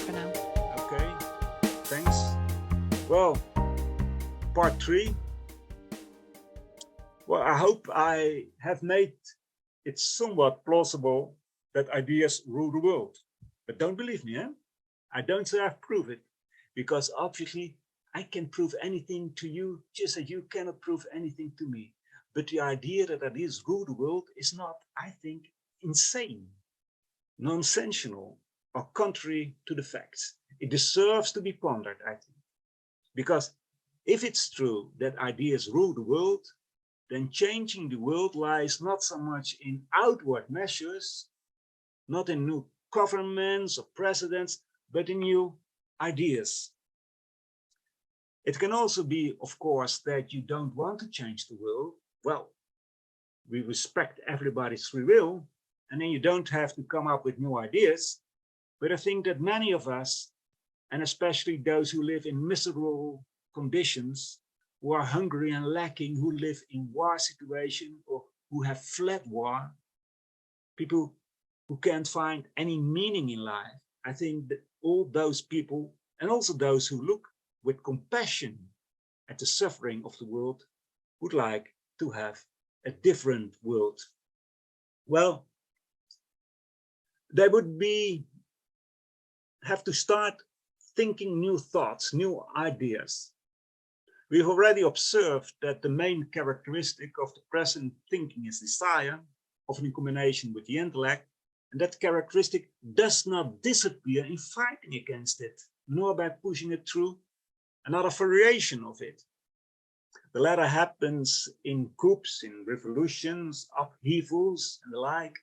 for now. Okay, thanks. Well, part 3. Well, I hope I have made it somewhat plausible that ideas rule the world. But don't believe me, eh? I don't say I've proved it, because obviously I can prove anything to you just as you cannot prove anything to me. But the idea that ideas rule the world is not, I think, insane, nonsensical, or contrary to the facts. It deserves to be pondered, I think. Because if it's true that ideas rule the world, then changing the world lies not so much in outward measures, not in new governments or presidents, but in new ideas. It can also be, of course, that you don't want to change the world. Well, we respect everybody's free will, and then you don't have to come up with new ideas. But I think that many of us, and especially those who live in miserable conditions, who are hungry and lacking, who live in war situation or who have fled war, people who can't find any meaning in life, I think that all those people, and also those who look with compassion at the suffering of the world, would like to have a different world. Well, they would have to start thinking new thoughts, new ideas. We've already observed that the main characteristic of the present thinking is desire, often in combination with the intellect, and that characteristic does not disappear in fighting against it, nor by pushing it through another variation of it. The latter happens in coups, in revolutions, upheavals, and the like.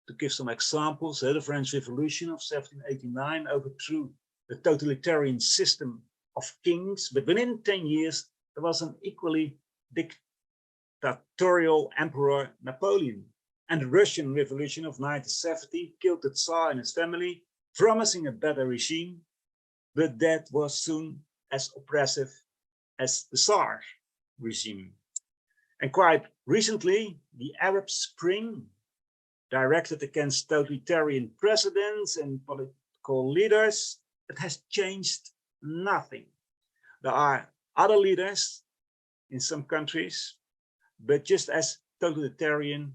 To give some examples, the French Revolution of 1789 overthrew the totalitarian system of kings, but within 10 years there was an equally dictatorial Emperor Napoleon. And the Russian Revolution of 1970 killed the Tsar and his family, promising a better regime, but that was soon as oppressive as the Tsar regime. And quite recently, the Arab Spring, directed against totalitarian presidents and political leaders, it has changed nothing. There are other leaders in some countries, but just as totalitarian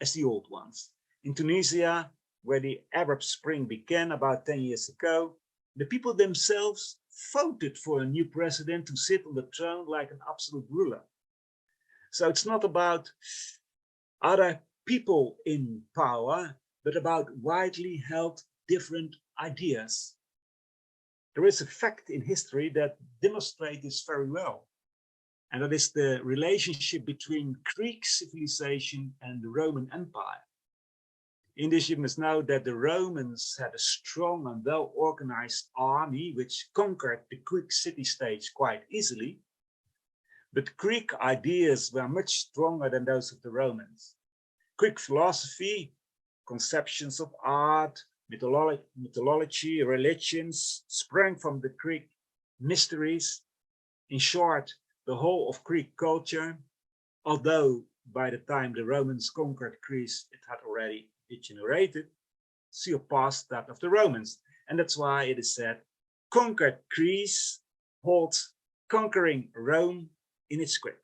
as the old ones. In Tunisia, where the Arab Spring began about 10 years ago, the people themselves voted for a new president to sit on the throne like an absolute ruler. So it's not about other people in power, but about widely held different ideas. There is a fact in history that demonstrates this very well, and that is the relationship between Greek civilization and the Roman Empire. In this, you must know that the Romans had a strong and well-organized army which conquered the Greek city-states quite easily, but Greek ideas were much stronger than those of the Romans. Greek philosophy, conceptions of art, mythology, religions sprang from the Greek mysteries. In short, the whole of Greek culture, although by the time the Romans conquered Greece, it had already degenerated, surpassed that of the Romans. And that's why it is said, conquered Greece holds conquering Rome in its grip.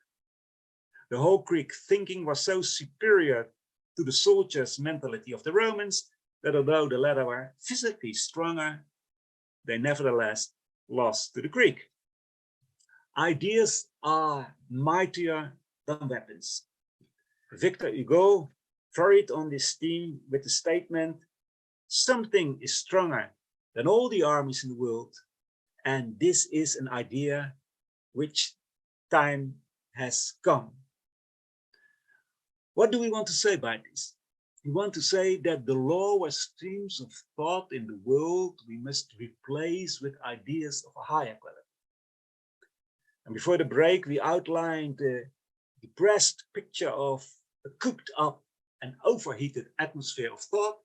The whole Greek thinking was so superior to the soldiers' mentality of the Romans that although the latter were physically stronger, they nevertheless lost to the Greek. Ideas are mightier than weapons. Victor Hugo varied on this theme with the statement, something is stronger than all the armies in the world, and this is an idea which time has come. What do we want to say by this? We want to say that the lower streams of thought in the world we must replace with ideas of a higher quality. And before the break, we outlined the depressed picture of a cooked up and overheated atmosphere of thought,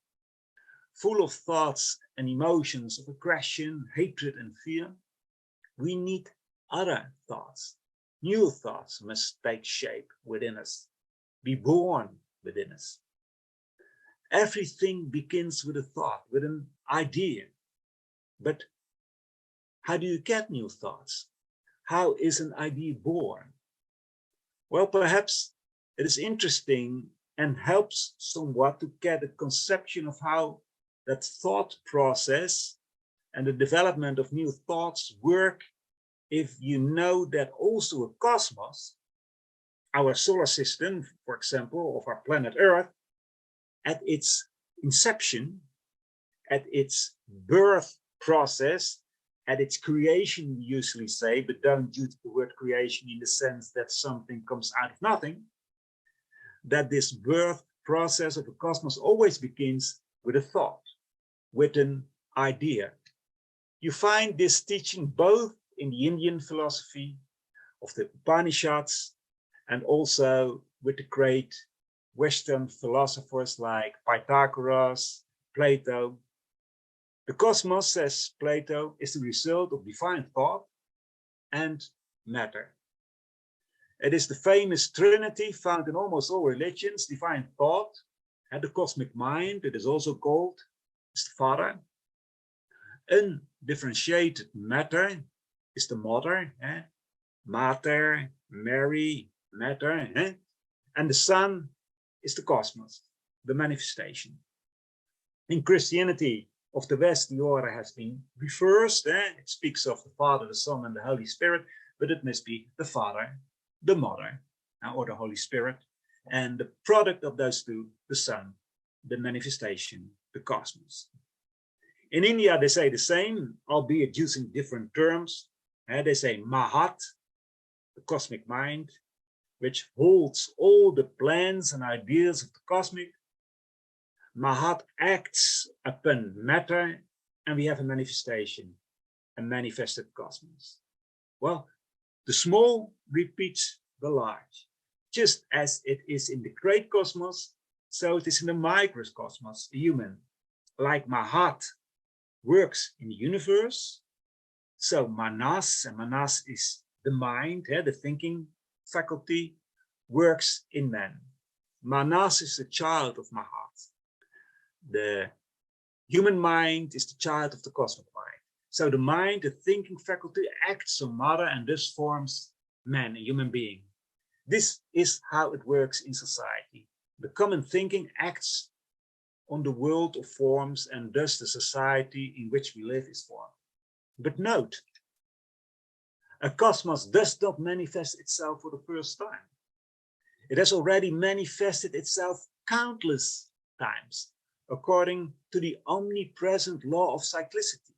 full of thoughts and emotions of aggression, hatred, and fear. We need other thoughts. New thoughts must take shape within us, be born within us. Everything begins with a thought, with an idea. But how do you get new thoughts? How is an idea born? Well, perhaps it is interesting and helps somewhat to get a conception of how that thought process and the development of new thoughts work if you know that also a cosmos, our solar system, for example, of our planet Earth, at its inception, at its birth process, at its creation, we usually say, but don't use the word creation in the sense that something comes out of nothing, that this birth process of a cosmos always begins with a thought, with an idea. You find this teaching both in the Indian philosophy of the Upanishads and also with the great Western philosophers like Pythagoras, Plato. The cosmos, says Plato, is the result of divine thought and matter. It is the famous trinity found in almost all religions: divine thought and the cosmic mind. It is also called is the Father. Undifferentiated matter is the Mother, Mater, Mary, matter, and the Son is the cosmos, the manifestation. In Christianity of the West, the order has been reversed. It speaks of the Father, the Son, and the Holy Spirit, but it must be the Father, the Mother, or the Holy Spirit, and the product of those two, the Son, the manifestation, the cosmos. In India, they say the same, albeit using different terms. They say Mahat, the cosmic mind, which holds all the plans and ideas of the cosmic. Mahat acts upon matter, and we have a manifestation, a manifested cosmos. Well, the small repeats the large. Just as it is in the great cosmos, so it is in the microcosmos, the human. Like Mahat works in the universe, so Manas, and Manas is the mind, the thinking faculty, works in man. Manas is the child of Mahat. The human mind is the child of the cosmic mind. So the mind, the thinking faculty, acts on matter and thus forms man, a human being. This is how it works in society. The common thinking acts on the world of forms, and thus the society in which we live is formed. But note, a cosmos does not manifest itself for the first time. It has already manifested itself countless times, according to the omnipresent law of cyclicity.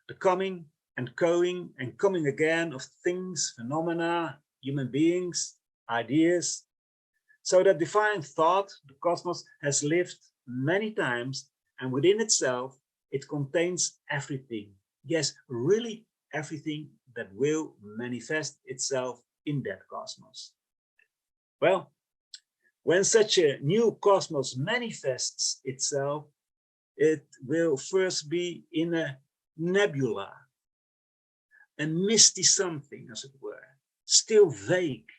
The coming and going and coming again of things, phenomena, human beings, ideas, so that divine thought, the cosmos, has lived many times, and within itself, it contains everything. Yes, really everything that will manifest itself in that cosmos. Well, when such a new cosmos manifests itself, it will first be in a nebula, a misty something, as it were, still vague.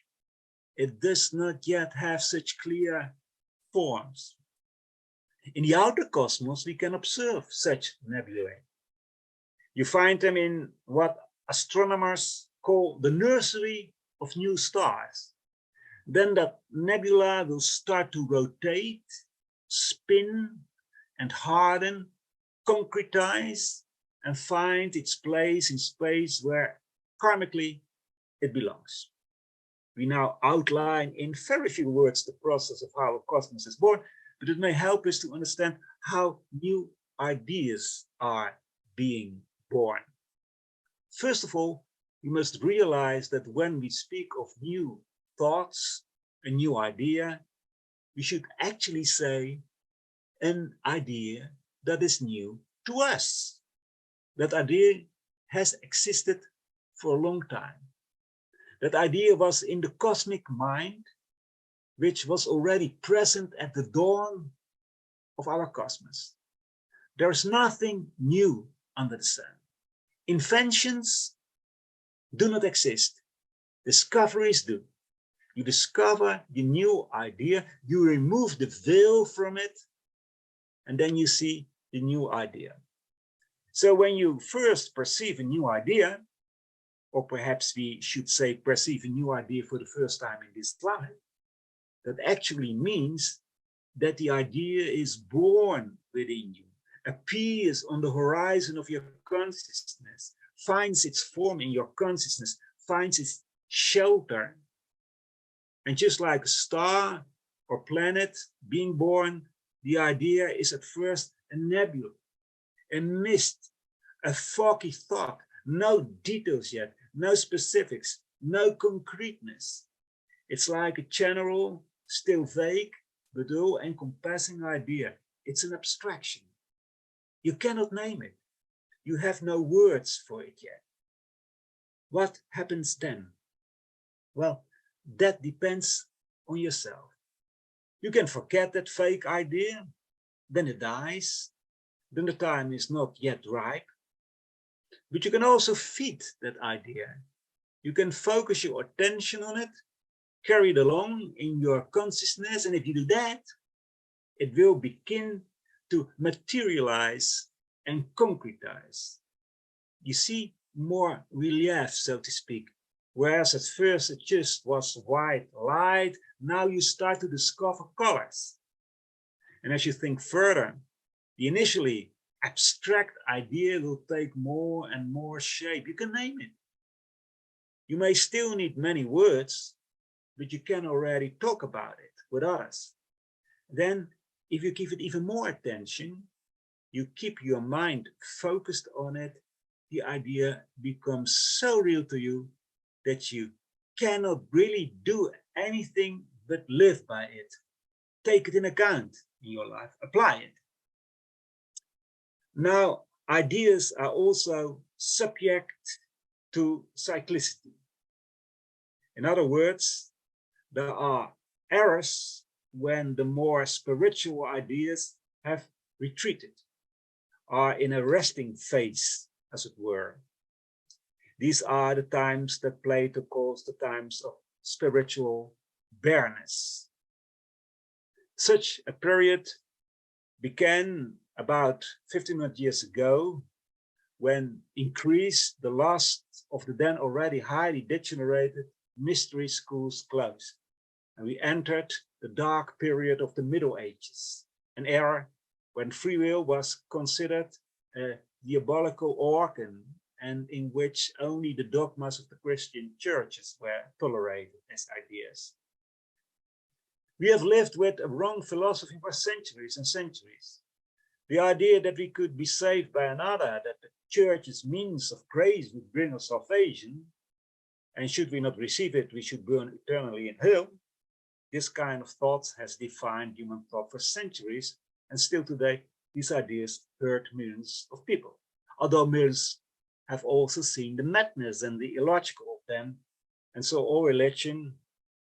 It does not yet have such clear forms. In the outer cosmos, we can observe such nebulae. You find them in what astronomers call the nursery of new stars. Then that nebula will start to rotate, spin, and harden, concretize, and find its place in space where karmically it belongs. We now outline in very few words the process of how a cosmos is born, but it may help us to understand how new ideas are being born. First of all, we must realize that when we speak of new thoughts, a new idea, we should actually say an idea that is new to us. That idea has existed for a long time. That idea was in the cosmic mind, which was already present at the dawn of our cosmos. There is nothing new under the sun. Inventions do not exist. Discoveries do. You discover the new idea, you remove the veil from it, and then you see the new idea. So when you first perceive a new idea, or perhaps we should say perceive a new idea for the first time in this life, that actually means that the idea is born within you, appears on the horizon of your consciousness, finds its form in your consciousness, finds its shelter. And just like a star or planet being born, the idea is at first a nebula, a mist, a foggy thought, no details yet, no specifics, no concreteness. It's like a general, still vague, but all-encompassing idea. It's an abstraction. You cannot name it. You have no words for it yet. What happens then? Well, that depends on yourself. You can forget that fake idea, then it dies, then the time is not yet ripe. But you can also feed that idea. You can focus your attention on it, carry it along in your consciousness, and if you do that, it will begin to materialize and concretize. You see more relief, so to speak. Whereas at first it just was white light, now you start to discover colors. And as you think further, the initially abstract idea will take more and more shape. You can name it. You may still need many words, but you can already talk about it with others. Then, if you give it even more attention, you keep your mind focused on it, the idea becomes so real to you that you cannot really do anything but live by it. Take it in account in your life, apply it. Now, ideas are also subject to cyclicity. In other words, there are errors when the more spiritual ideas have retreated, are in a resting phase, as it were. These are the times that Plato calls the times of spiritual bareness. Such a period began about 1500 years ago, when increased the last of the then already highly degenerated mystery schools closed, and we entered the dark period of the Middle Ages, an era when free will was considered a diabolical organ, and in which only the dogmas of the Christian churches were tolerated as ideas. We have lived with a wrong philosophy for centuries and centuries. The idea that we could be saved by another, that the church's means of grace would bring us salvation, and should we not receive it, we should burn eternally in hell. This kind of thought has defined human thought for centuries, and still today, these ideas hurt millions of people. Although millions have also seen the madness and the illogical of them, and so all religion,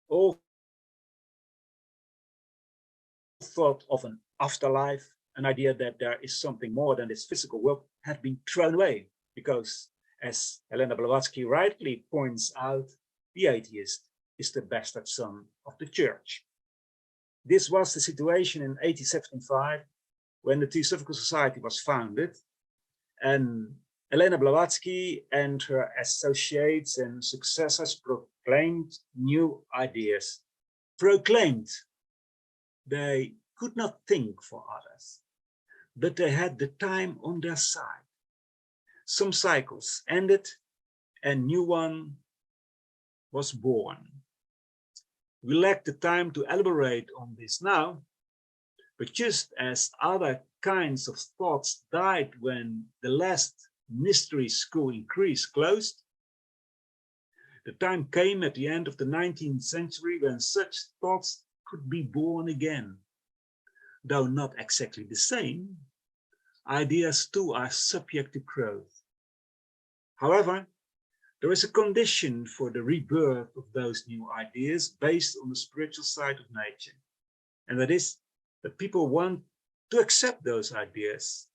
all thought of an afterlife, an idea that there is something more than this physical world, have been thrown away, because, as Helena Blavatsky rightly points out, the atheist is the bastard son of the church. This was the situation in 1875, when the Theosophical Society was founded, and Helena Blavatsky and her associates and successors proclaimed new ideas. Proclaimed. They could not think for others, but they had the time on their side. Some cycles ended, and new one was born. We lack the time to elaborate on this now, but just as other kinds of thoughts died when the last mystery school increase closed, the time came at the end of the 19th century when such thoughts could be born again. Though not exactly the same, ideas too are subject to growth. However, there is a condition for the rebirth of those new ideas based on the spiritual side of nature, and that is that people want to accept those ideas.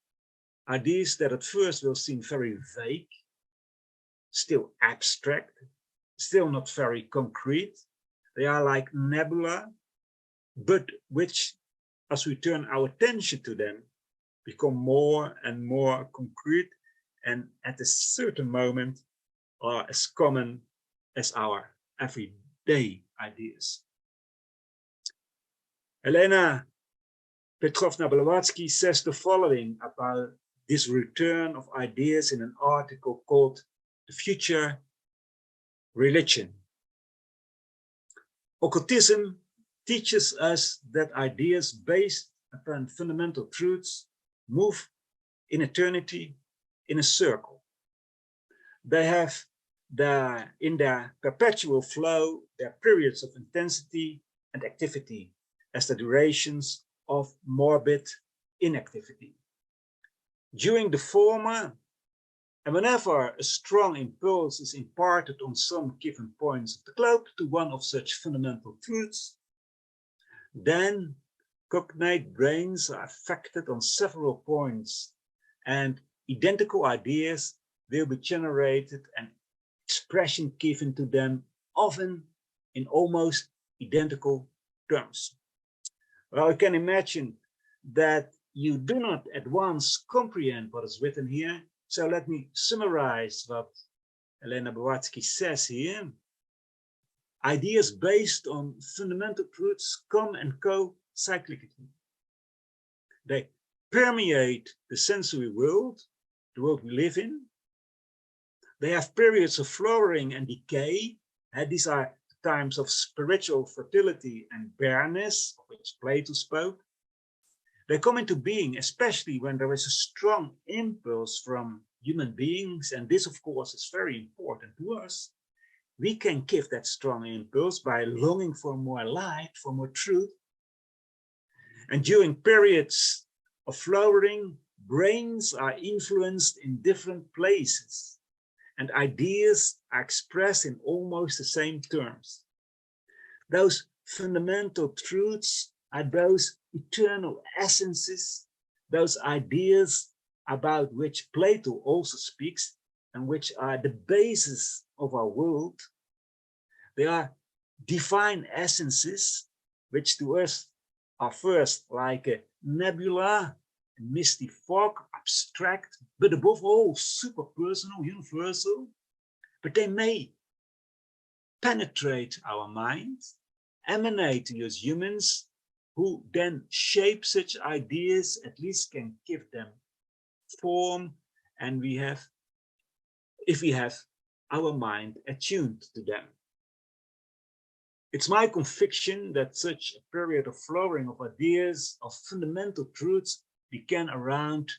Ideas that at first will seem very vague, still abstract, still not very concrete. They are like nebula, but which, as we turn our attention to them, become more and more concrete and at a certain moment are as common as our everyday ideas. Elena Petrovna Blavatsky says the following about this return of ideas in an article called The Future Religion. Occultism teaches us that ideas based upon fundamental truths move in eternity in a circle. They have in their perpetual flow their periods of intensity and activity as the durations of morbid inactivity. During the former, and whenever a strong impulse is imparted on some given points of the globe to one of such fundamental truths, then cognate brains are affected on several points, and identical ideas will be generated and expression given to them, often in almost identical terms. Well, I can imagine that you do not at once comprehend what is written here, so let me summarize what Elena Blavatsky says here. Ideas based on fundamental truths come and go cyclically. They permeate the sensory world, the world we live in. They have periods of flowering and decay, and these are times of spiritual fertility and bareness, of which Plato spoke. They come into being, especially when there is a strong impulse from human beings, and this, of course, is very important to us. We can give that strong impulse by longing for more light, for more truth. And during periods of flowering, brains are influenced in different places, and ideas are expressed in almost the same terms. Those fundamental truths are those eternal essences, those ideas about which Plato also speaks and which are the basis of our world. They are divine essences, which to us are first like a nebula, a misty fog, abstract, but above all superpersonal, universal. But they may penetrate our mind, emanate to us humans, who then shape such ideas, at least can give them form, and if we have our mind attuned to them. It's my conviction that such a period of flowering of ideas, of fundamental truths, began around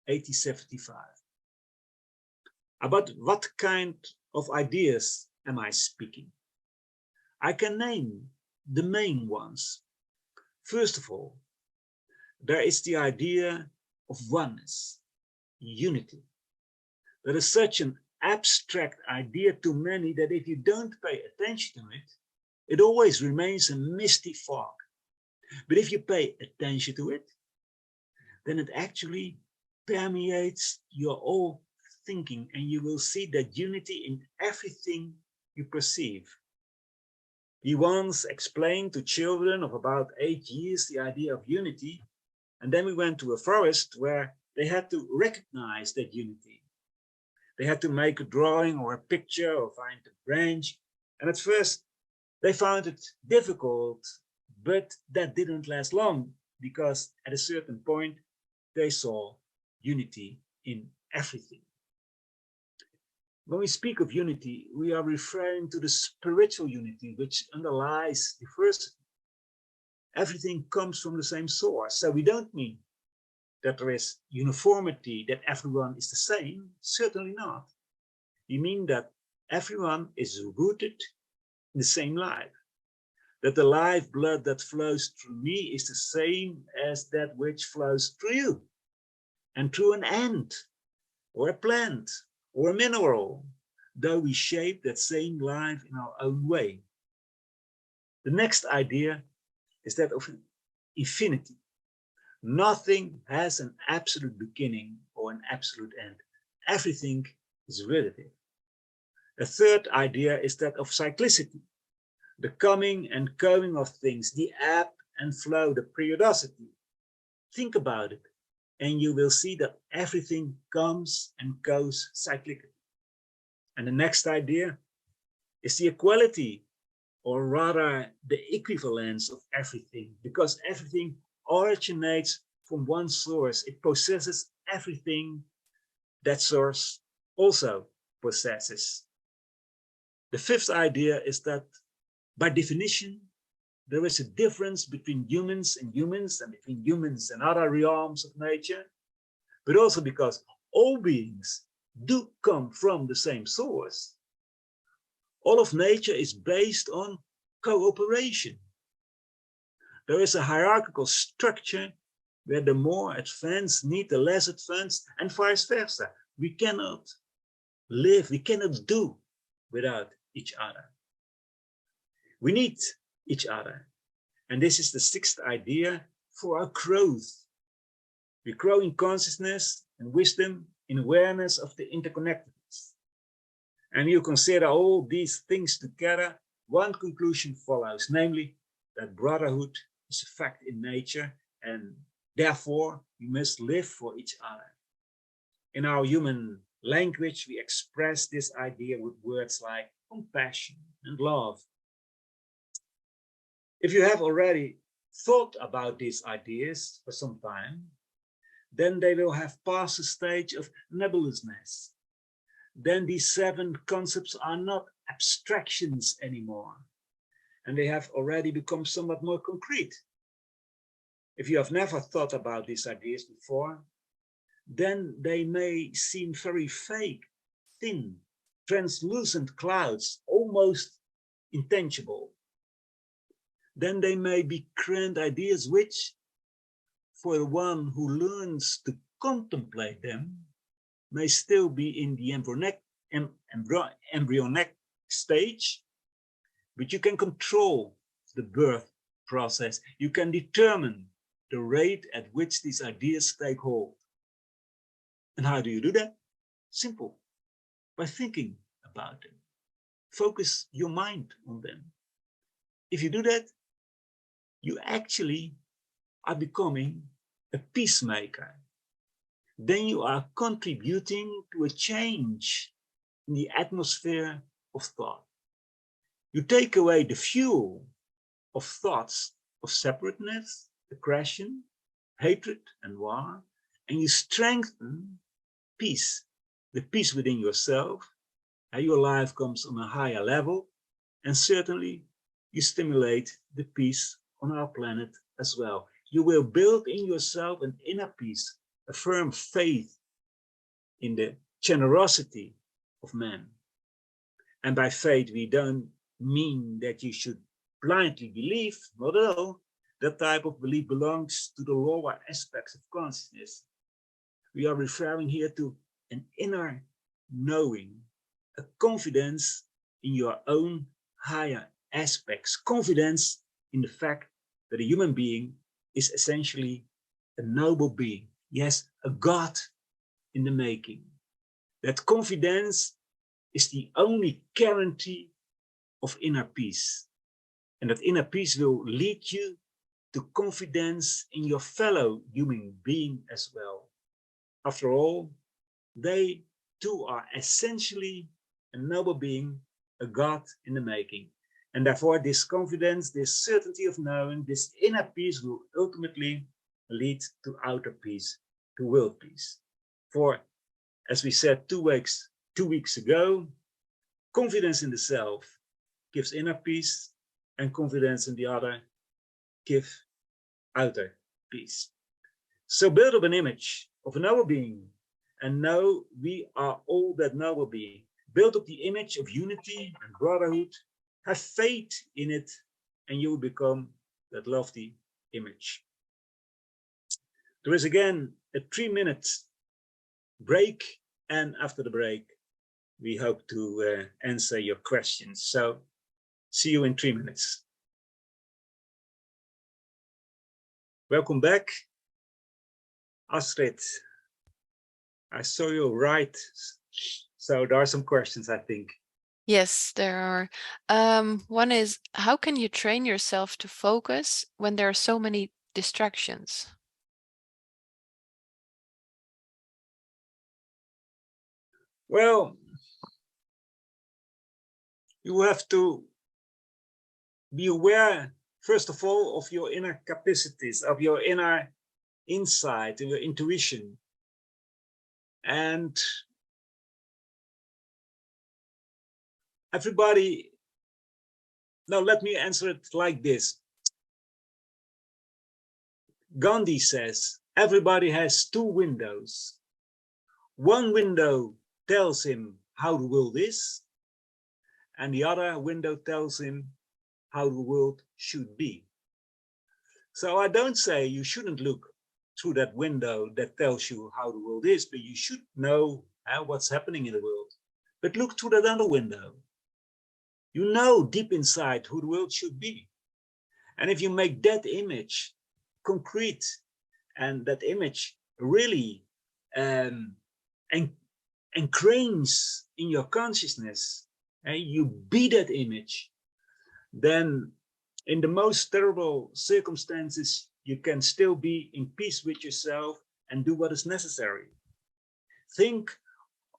1875. About what kind of ideas am I speaking? I can name the main ones. First of all, there is the idea of oneness, unity. That is such an abstract idea to many that if you don't pay attention to it, it always remains a misty fog. But if you pay attention to it, then it actually permeates your whole thinking, and you will see that unity in everything you perceive. He once explained to children of about 8 years the idea of unity, and then we went to a forest where they had to recognize that unity. They had to make a drawing or a picture or find a branch, and at first they found it difficult, but that didn't last long, because at a certain point they saw unity in everything. When we speak of unity, we are referring to the spiritual unity which underlies diversity. Everything comes from the same source, so we don't mean that there is uniformity, that everyone is the same, certainly not. We mean that everyone is rooted in the same life, that the lifeblood that flows through me is the same as that which flows through you, and through an ant, or a plant, or a mineral, though we shape that same life in our own way. The next idea is that of infinity. Nothing has an absolute beginning or an absolute end. Everything is relative. A third idea is that of cyclicity, the coming and going of things, the ebb and flow, the periodicity. Think about it. and you will see that everything comes and goes cyclically. And the next idea is the equality, or rather the equivalence of everything, because everything originates from one source. It possesses everything that source also possesses. The fifth idea is that by definition, there is a difference between humans and between humans and other realms of nature, but also because all beings do come from the same source. All of nature is based on cooperation. There is a hierarchical structure where the more advanced need the less advanced, and vice versa. We cannot live, we cannot do without each other. We need each other. And this is the sixth idea for our growth. We grow in consciousness and wisdom, in awareness of the interconnectedness. And you consider all these things together, one conclusion follows, namely that brotherhood is a fact in nature, and therefore we must live for each other. In our human language, we express this idea with words like compassion and love. If you have already thought about these ideas for some time, then they will have passed the stage of nebulousness. Then these seven concepts are not abstractions anymore, and they have already become somewhat more concrete. If you have never thought about these ideas before, then they may seem very vague, thin, translucent clouds, almost intangible. Then they may be grand ideas which, for the one who learns to contemplate them, may still be in the embryonic stage, but you can control the birth process. You can determine the rate at which these ideas take hold. And how do you do that? Simple, by thinking about them. Focus your mind on them. If you do that, you actually are becoming a peacemaker. Then you are contributing to a change in the atmosphere of thought. You take away the fuel of thoughts of separateness, aggression, hatred, and war, and you strengthen peace, the peace within yourself, and your life comes on a higher level, and certainly you stimulate the peace on our planet as well. You will build in yourself an inner peace, a firm faith in the generosity of man. And by faith, we don't mean that you should blindly believe, not at all. That type of belief belongs to the lower aspects of consciousness. We are referring here to an inner knowing, a confidence in your own higher aspects, confidence in the fact that a human being is essentially a noble being, yes, a God in the making. That confidence is the only guarantee of inner peace. And that inner peace will lead you to confidence in your fellow human being as well. After all, they too are essentially a noble being, a God in the making. And therefore this confidence, this certainty of knowing, this inner peace will ultimately lead to outer peace, to world peace. For, as we said 2 weeks ago, confidence in the self gives inner peace, and confidence in the other gives outer peace. So build up an image of a noble being, and know we are all that noble being. Build up the image of unity and brotherhood, have faith in it, and you will become that lofty image. There is again a 3-minute break, and after the break, we hope to answer your questions. So see you in 3 minutes. Welcome back. Astrid, I saw you right. So there are some questions, I think. Yes, there are. One is, how can you train yourself to focus when there are so many distractions? Well, you have to be aware, first of all, of your inner capacities, of your inner insight, your intuition. And everybody, now let me answer it like this. Gandhi says, everybody has two windows. One window tells him how the world is, and the other window tells him how the world should be. So I don't say you shouldn't look through that window that tells you how the world is, but you should know what's happening in the world. But look through that other window. You know deep inside who the world should be. And if you make that image concrete, and that image really engrains in your consciousness, and you be that image, then in the most terrible circumstances, you can still be in peace with yourself and do what is necessary. Think,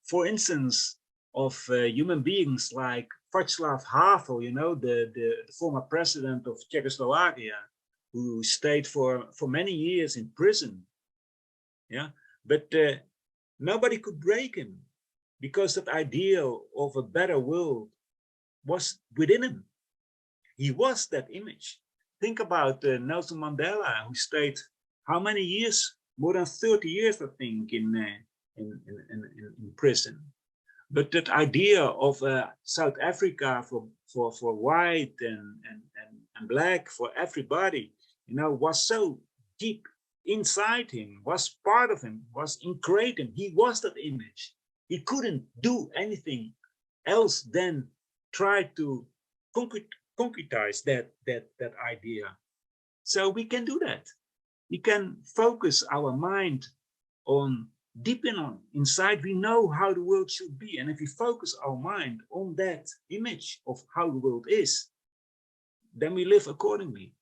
for instance, of human beings like Václav Havel, you know, the former president of Czechoslovakia, who stayed for many years in prison. Yeah, but nobody could break him because that ideal of a better world was within him. He was that image. Think about Nelson Mandela, who stayed how many years? More than 30 years, I think, in prison. But that idea of South Africa for white and black, for everybody, you know, was so deep inside him, was part of him, was ingrained in him. He was that image. He couldn't do anything else than try to concretize that idea. So we can do that. We can focus our mind on deep inside. We know how the world should be, and if we focus our mind on that image of how the world is, then we live accordingly.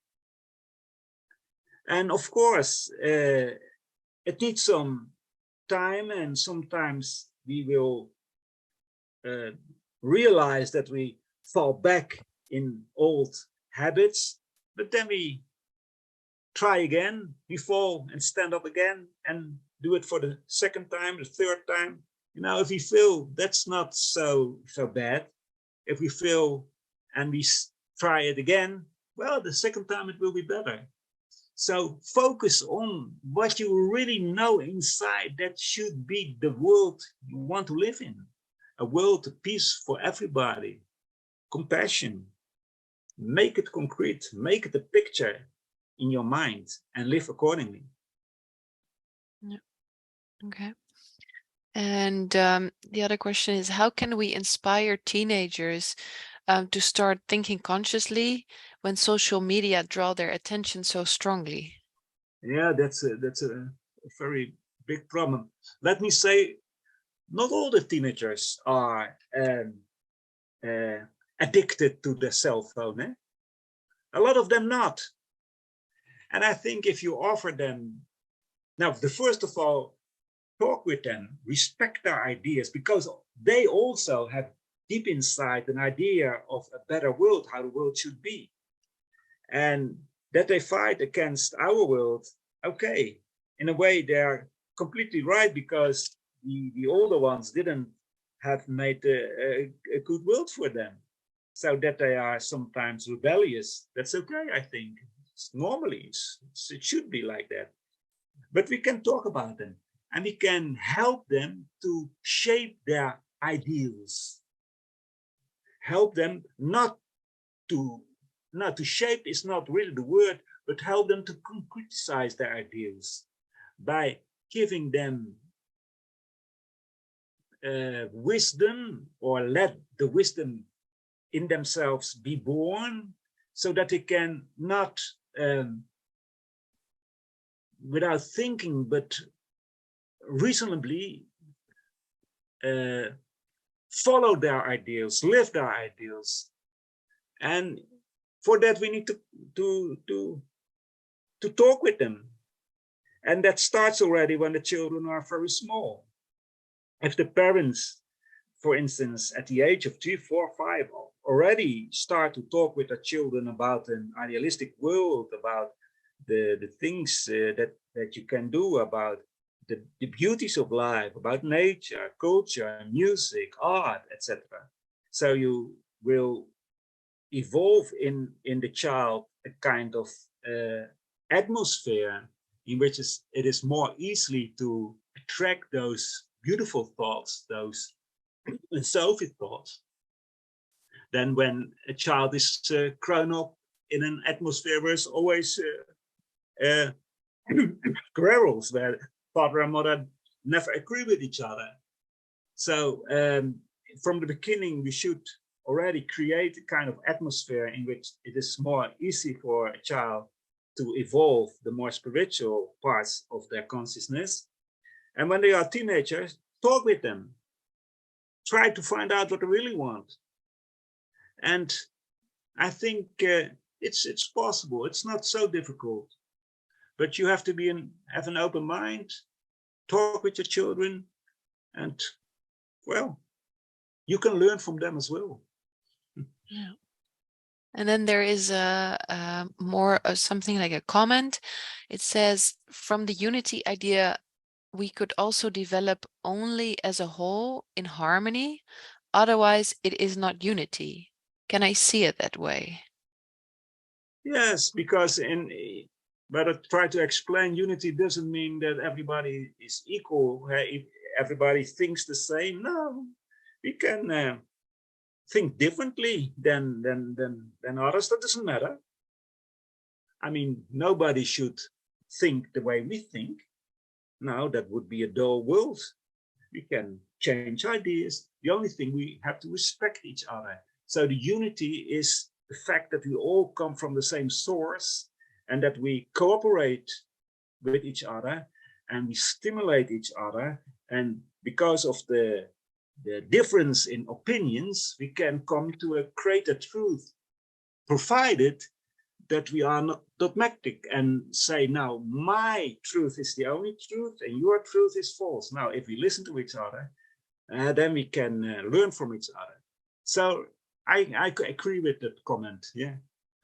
And of course, it needs some time, and sometimes we will realize that we fall back in old habits, but then we try again, we fall and stand up again and do it for the second time, the third time. You know, if we feel that's not so bad, if we feel and we try it again, well, the second time it will be better. So focus on what you really know inside that should be the world you want to live in. A world of peace for everybody, compassion. Make it concrete, make it a picture in your mind and live accordingly. Yeah. Okay. And the other question is, how can we inspire teenagers to start thinking consciously when social media draw their attention so strongly? Yeah, that's a very big problem. Let me say, not all the teenagers are addicted to the cell phone. Eh? A lot of them not. And I think if you offer them, now, first of all, talk with them, respect their ideas, because they also have deep inside an idea of a better world, how the world should be. And that they fight against our world, okay, in a way they're completely right, because the older ones didn't have made a good world for them. So that they are sometimes rebellious, that's okay, I think. Normally, it should be like that. But we can talk about them, and we can help them to shape their ideals. Help them not to shape is not really the word, but help them to concretize their ideals by giving them wisdom, or let the wisdom in themselves be born, so that they can not without thinking, but reasonably follow their ideals, live their ideals. And for that we need to talk with them. And that starts already when the children are very small. If the parents for instance, at the age of 3, 4, 5, already start to talk with their children about an idealistic world, about the things that you can do, about the beauties of life, about nature, culture, music, art, etc. So you will evolve in the child a kind of atmosphere in which it is more easily to attract those beautiful thoughts, those Sophie thoughts, than when a child is grown up in an atmosphere where it's always quarrels, where father and mother never agree with each other. So from the beginning, we should already create a kind of atmosphere in which it is more easy for a child to evolve the more spiritual parts of their consciousness. And when they are teenagers, talk with them. Try to find out what they really want. And I think it's possible. It's not so difficult. But you have to have an open mind, talk with your children, and, well, you can learn from them as well. Yeah. And then there is something like a comment. It says, from the unity idea, we could also develop only as a whole in harmony. Otherwise, it is not unity. Can I see it that way? Yes, because but I try to explain, unity doesn't mean that everybody is equal. If everybody thinks the same. No, we can think differently than others. That doesn't matter. I mean, nobody should think the way we think. No, that would be a dull world. We can change ideas. The only thing, we have to respect each other. So the unity is the fact that we all come from the same source and that we cooperate with each other and we stimulate each other. And because of the difference in opinions, we can come to a greater truth, provided that we are not dogmatic and say, now my truth is the only truth and your truth is false. Now, if we listen to each other, then we can learn from each other. So I agree with that comment. Yeah.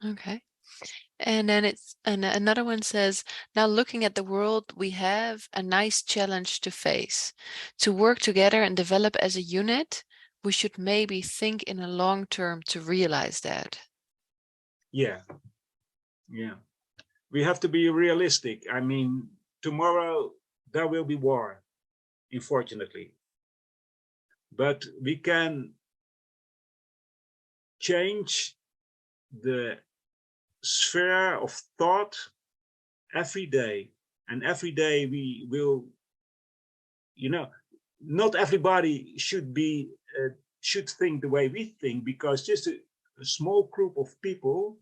Okay. And then another one says, now looking at the world, we have a nice challenge to face. To work together and develop as a unit, we should maybe think in a long term to realize that. Yeah. Yeah. We have to be realistic. I mean, tomorrow there will be war, unfortunately. But we can change the sphere of thought every day. And every day we will, not everybody should think the way we think, because just a small group of people,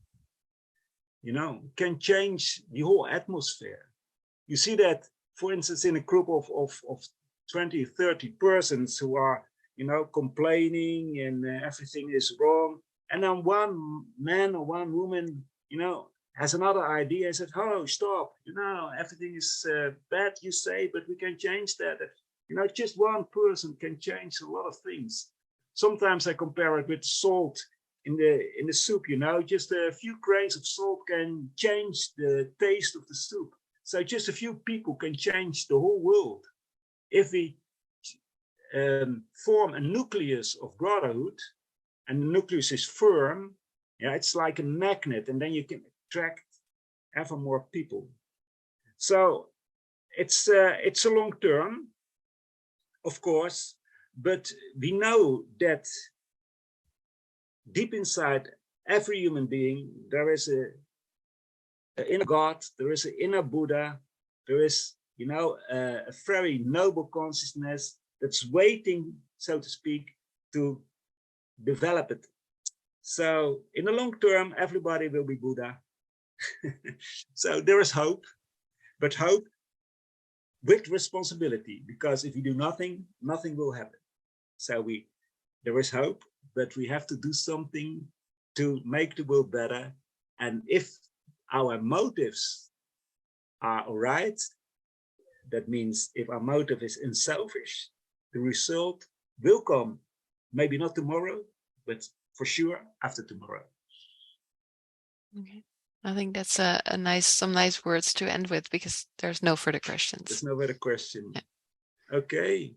can change the whole atmosphere. You see that, for instance, in a group of 20, 30 persons who are, complaining and everything is wrong. And then one man or one woman, has another idea and said, oh, stop, everything is bad, you say, but we can change that. Just one person can change a lot of things. Sometimes I compare it with salt in the soup, just a few grains of salt can change the taste of the soup. So just a few people can change the whole world. If we form a nucleus of brotherhood, and the nucleus is firm, it's like a magnet, and then you can attract ever more people. So it's a long term, of course, but we know that deep inside every human being, there is an inner God, there is an inner Buddha, there is, a very noble consciousness that's waiting, so to speak, to develop it. So in the long term, everybody will be Buddha. So there is hope, but hope with responsibility, because if you do nothing, nothing will happen. So there is hope, but we have to do something to make the world better. And if our motives are all right, that means if our motive is unselfish, the result will come. maybe not tomorrow, but for sure after tomorrow. Okay. I think that's some nice words to end with, because there's no further questions. There's no further question. Yeah. Okay.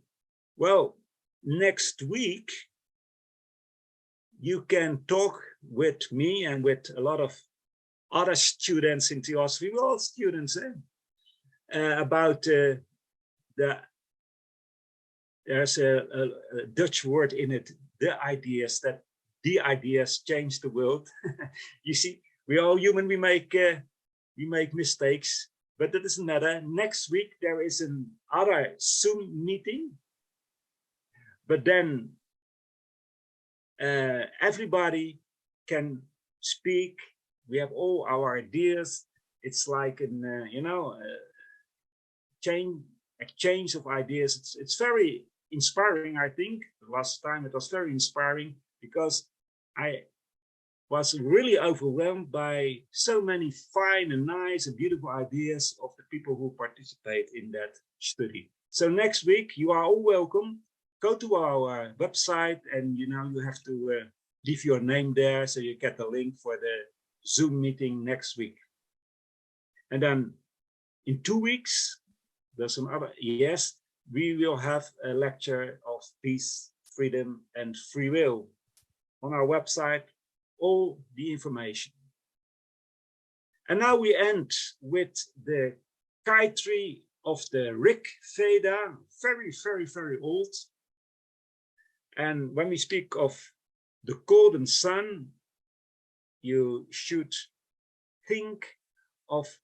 Well, next week, you can talk with me and with a lot of other students in Theosophy, we're all students, about there's a Dutch word in it, the ideas change the world. You see, we're all human, we make mistakes, but that doesn't matter. Next week, there is another Zoom meeting, but then everybody can speak. We have all our ideas. It's like an, exchange of ideas. It's very inspiring, I think. The last time it was very inspiring because I was really overwhelmed by so many fine and nice and beautiful ideas of the people who participate in that study. So next week, you are all welcome. Go to our website and you have to leave your name there so you get the link for the Zoom meeting next week. And then in 2 weeks, there's some other, yes, we will have a lecture of peace, freedom, and free will on our website, all the information. And now we end with the Kai tree of the Rig Veda, very, very, very old. And when we speak of the golden sun, you should think of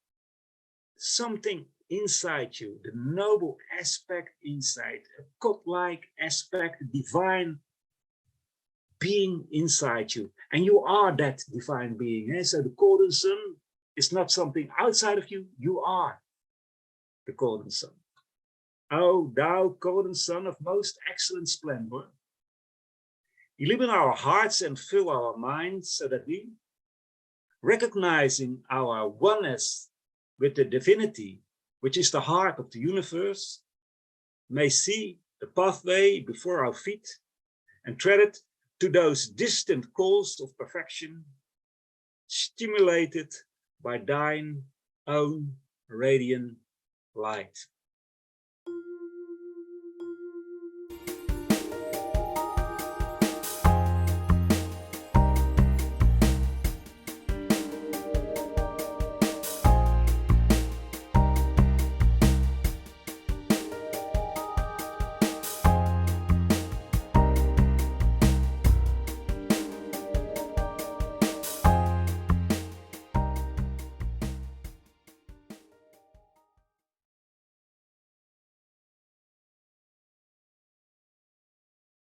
something inside you, the noble aspect inside, a godlike aspect, divine being inside you. And you are that divine being. Eh? So the golden sun is not something outside of you, you are the golden sun. O thou golden sun of most excellent splendor, illumine our hearts and fill our minds so that we, recognizing our oneness with the divinity, which is the heart of the universe, may see the pathway before our feet and tread it to those distant calls of perfection, stimulated by thine own radiant light.